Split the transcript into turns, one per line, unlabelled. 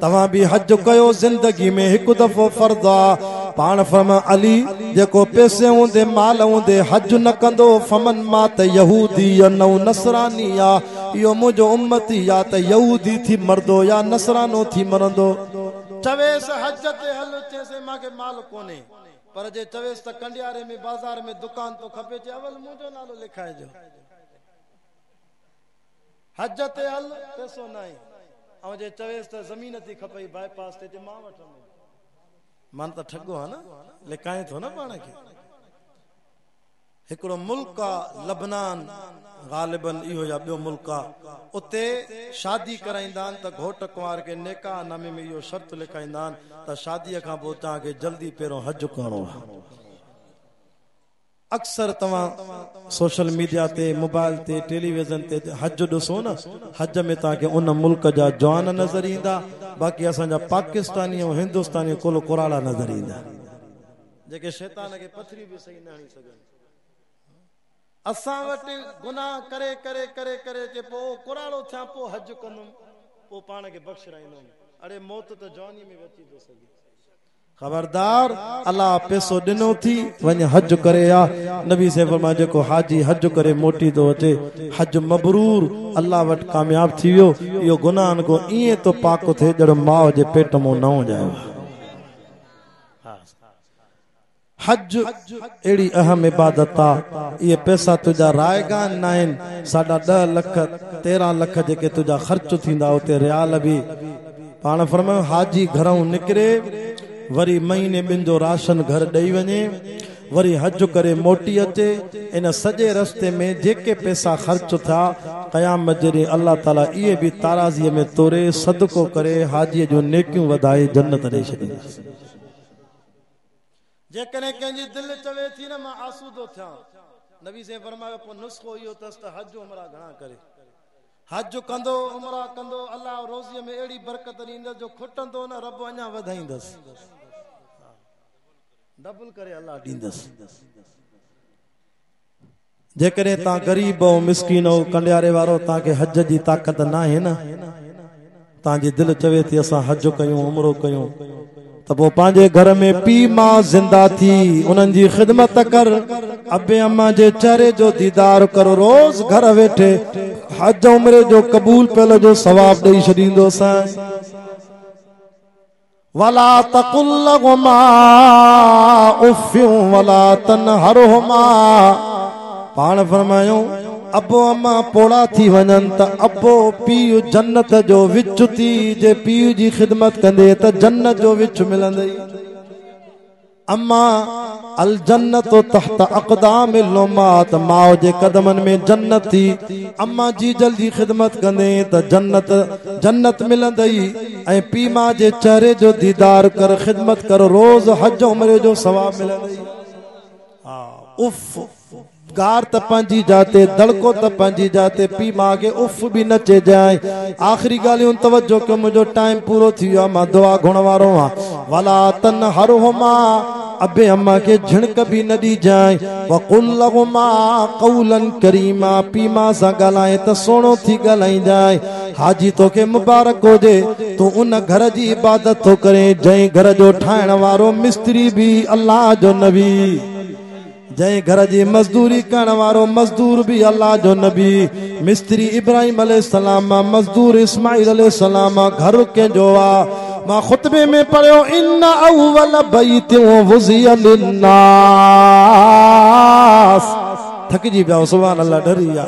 तवां भी हज कयो जिंदगी में एक दफो फर्ज आ। पान फरमा अली जेको पैसे होंदे माल होंदे हज न कंदो फमन मात यहूदी या नौ नसरानी या यो मुझो उम्मती या त यहूदी थी मरदो या नसरानो थी मरंदो। चवेस हज ते हल चेसे माके माल कोने पर जे चवेस त कंडियारे में बाजार में दुकान तो खपे चे अवल मुझो नालो लिखाए जो हज ते हल पैसो नहीं और जे चवेस त जमीन थी खपई बाईपास ते मां वठंदो मन त ठगो है ना लिखाए थो ना पाण के। हिकड़ो मुल्क आ लबनान गालिबन इहो या ॿियो मुल्क आ उते शादी कराईंदा त घोट कुंवार के निकाह नामे में इहो शर्त लिखाईंदा त शादीअ खां पोइ तव्हांखे जल्दी पहिरों हज करणो आहे। अक्सर तव्हां सोशल मीडिया ते मोबाइल ते टेलीविजन ते हज ॾिसो न हज में तव्हांखे उन मुल्क जा जवान नज़र ईंदा बाक़ी असांजा पाकिस्तानी ऐं हिंदुस्तानी कुल कुराड़ा नज़र ईंदा जेके शैतान खे पथरी भी सही न हणी सघनि। असां वटि गुनाह करे करे करे करे जे पोइ कुराड़ो थिया पोइ हज कंदुमि पोइ पाण खे बख़्शिराईंदुमि। अरे मौत त जवानी में अची थो सघे। खबरदार अल्लाह पैसो ॾिनो थी वञ हज करे आ। नबी से फरमाया जेको हाजी हज करे मोटी तो अचे हज मबरूर अल्लाह वटि कामयाब थी वियो। इहो गुनाहन को ईअं तो पाक थिए ॼण माउ जे पेट मां न जायो। हज एड़ी अहम इबादत आ ये पैसा तुझा रायगान नाइन 10.5 लाख 13 लाख जेके तुझा खर्च थींदा उते रियाल भी पाण फरमायो हाजी घरों निकरे वरी महीने बिन जो राशन घर ॾेई वञे वरी हज करे मोटी अचे इन सॼे रस्ते में जेके पैसा ख़र्च थिया क़यामत जे ॾींहुं अल्लाह ताला इहे भी ताराज़ीअ में तोरे सदको करे हाजीअ जो नेकियूं वधाए जन्नत ॾेई छॾींदासीं। जेकॾहिं कंहिंजी दिलि चवे थी न मां आसूदो थियां नबी से फरमायो पोइ नुस्ख़ो इहो अथसि त हज उमरा घणा करे हज कंदो उमरा कंदो अल्लाह रोज़ीअ में अहिड़ी बरकत ॾींदसि जो खुटंदो न रब अञा वधाईंदसि डबल करे अल्लाह ॾींदसि। जेकॾहिं तव्हां ग़रीब हो मिस्कीन हो कंडियारे वारो तव्हांखे हज जी ताक़त न आहे न तव्हांजी दिलि चवे थी असां हज कयूं उमरो कयूं त पोइ पंहिंजे घर में पीउ मां ज़िंदा थी उन्हनि जी ख़िदमत कर अबे अम्मा जे चेहरे जो दीदार करो रोज़ घर वेठे हज उमरे जो कबूल पहले जो सवाब ॾेई छॾींदो साईं। वला तकुल लहुमा उफ़्फियूं वला तनहरहुमा पाण फरमायो अबो अम्मा पोड़ा थी वञनि त अबो पीउ जन्नत जो विच थी जे पीउ जी ख़िदमत कंदे त जन्नत जो विच मिलंदई। अम्मा अल जन्नत तहत अक़दामिल उम्मात माउ जे कदमनि में जन्नत थी अम्मा जी जल्दी ख़िदमत कंदे त जन्नत मिलंदई ऐं पीउ मां जे चेहरे जो दीदार कर ख़िदमत कर रोज़ हज उमरे जो सवाब मिलंदई। उफ गार त पंहिंजी जाते दड़को त पंहिंजी जाते पी मां के उफ भी न चइजाए। आखिरी ॻाल्हियूं तवज्जो कयो मुंहिंजो टाइम पूरो थी वियो मां दुआ घुरण वारो आहियां। वला तनहरहुमा अबे अम्मा के झिणक भी न ॾिजाए वकुल लहुमा क़ौलन करीमा पी मां सां ॻाल्हाए त सुहिणो थी ॻाल्हाईंजाए। हाजी तोखे मुबारक हुजे तूं उन घर जी इबादत थो करे जंहिं घर जो ठाहिण वारो मिस्त्री भी अल्लाह जो नबी जय घर जी मजदूरी करण वारो मजदूर भी अल्लाह जो नबी मिस्त्री इब्राहिम अलैहिस्सलाम मजदूर इस्माइल अलैहिस्सलाम घर के जो आ मां खुतबे में पढ़ियो इन अव्वल बैतिन वुज़िया लिन्नास थकजी पिया सुभान अल्लाह डरी विया।